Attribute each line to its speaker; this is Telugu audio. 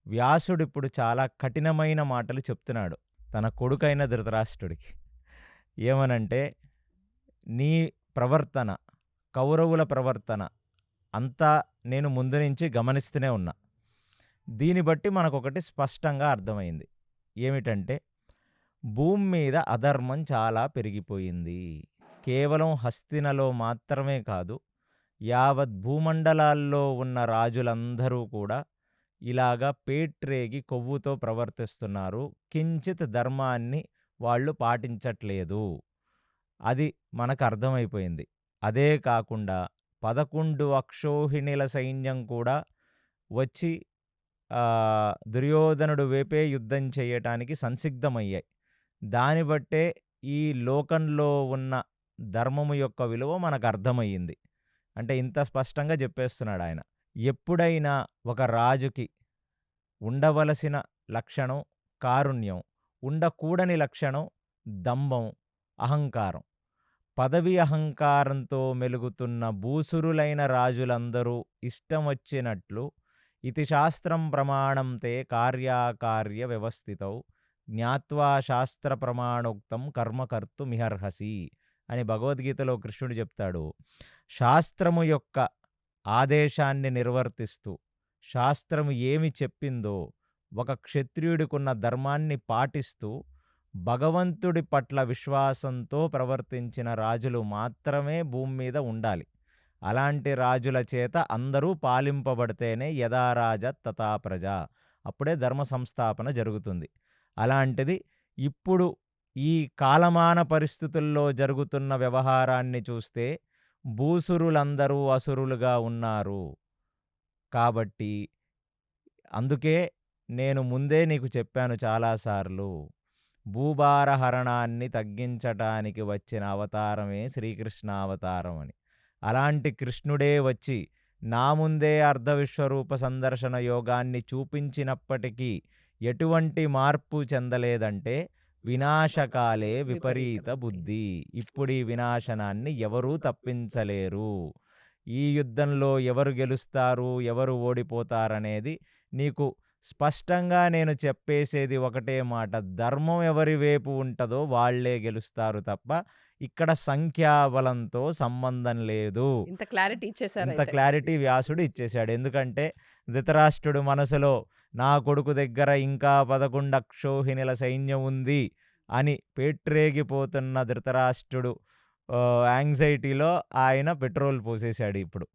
Speaker 1: వ్యాసుడిప్పుడు చాలా కఠినమైన మాటలు చెప్తున్నాడు తన కొడుకైన ధృతరాష్ట్రుడికి. ఏమనంటే, "నీ ప్రవర్తన, కౌరవుల ప్రవర్తన అంతా నేను ముందు నుంచి గమనిస్తూనే ఉన్నా. దీన్ని బట్టి మనకొకటి స్పష్టంగా అర్థమైంది. ఏమిటంటే, భూమి మీద అధర్మం చాలా పెరిగిపోయింది. కేవలం హస్తినలో మాత్రమే కాదు, యావత్ భూమండలాల్లో ఉన్న రాజులందరూ కూడా ఇలాగా పేట్రేగి కొవ్వుతో ప్రవర్తిస్తున్నారు. కించిత్ ధర్మాన్ని వాళ్ళు పాటించట్లేదు. అది మనకర్థమైపోయింది. అదే కాకుండా 11 అక్షోహిణుల సైన్యం కూడా వచ్చి దుర్యోధనుడు వైపే యుద్ధం చేయటానికి సంసిద్ధమయ్యాయి. దాన్ని బట్టే ఈ లోకంలో ఉన్న ధర్మము యొక్క విలువ మనకర్థమయ్యింది. అంటే ఇంత స్పష్టంగా చెప్పేస్తున్నాడాయన. ఎప్పుడైనా ఒక రాజుకి ఉండవలసిన లక్షణం కారుణ్యం, ఉండకూడని లక్షణం దంభం, అహంకారం. పదవి అహంకారంతో మెలుగుతున్న భూసురులైన రాజులందరూ ఇష్టమొచ్చినట్లు ఇతి శాస్త్రం ప్రమాణం తే కార్యాకార్య వ్యవస్థితౌ జ్ఞాత్వా శాస్త్ర ప్రమాణోక్తం కర్మ కర్తుమిహర్హసి అని భగవద్గీతలో కృష్ణుడు చెప్తాడు. శాస్త్రము యొక్క ఆదేశాన్ని నిర్వర్తిస్తూ శాస్త్రము ఏమి చెప్పిందో ఒక క్షత్రియుడికున్న ధర్మాన్ని పాటిస్తూ భగవంతుడి పట్ల విశ్వాసంతో ప్రవర్తించిన రాజులు మాత్రమే భూమి మీద ఉండాలి. అలాంటి రాజుల చేత అందరూ పాలింపబడితేనే యథా రాజ తథా ప్రజ, అప్పుడే ధర్మ సంస్థాపన జరుగుతుంది. అలాంటిది ఇప్పుడు ఈ కాలమాన పరిస్థితుల్లో జరుగుతున్న వ్యవహారాన్ని చూస్తే భూసురులందరూ అసురులుగా ఉన్నారు. కాబట్టి అందుకే నేను ముందే నీకు చెప్పాను చాలాసార్లు, భూభారహరణాన్ని తగ్గించటానికి వచ్చిన అవతారమే శ్రీకృష్ణావతారం అని. అలాంటి కృష్ణుడే వచ్చి నా ముందే అర్ధవిశ్వరూప సందర్శన యోగాన్ని చూపించినప్పటికీ ఎటువంటి మార్పు చెందలేదంటే వినాశకాలే విపరీత బుద్ధి. ఇప్పుడు ఈ వినాశనాన్ని ఎవరూ తప్పించలేరు. ఈ యుద్ధంలో ఎవరు గెలుస్తారు, ఎవరు ఓడిపోతారనేది నీకు స్పష్టంగా నేను చెప్పేసేది ఒకటే మాట, ధర్మం ఎవరి వైపు ఉంటదో వాళ్ళే గెలుస్తారు తప్ప ఇక్కడ సంఖ్యాబలంతో సంబంధం లేదు.
Speaker 2: ఇంత క్లారిటీ
Speaker 1: ఇంత
Speaker 2: ఇచ్చేసారైతే.
Speaker 1: క్లారిటీ వ్యాసుడు ఇచ్చేశాడు. ఎందుకంటే ధృతరాష్ట్రుడు మనసులో నా కొడుకు దగ్గర ఇంకా 11 అక్షోహిణుల సైన్యం ఉంది అని పేట్రేగిపోతున్న ధృతరాష్ట్రుడు యాంగ్జైటీలో ఆయన పెట్రోల్ పోసేశాడు ఇప్పుడు.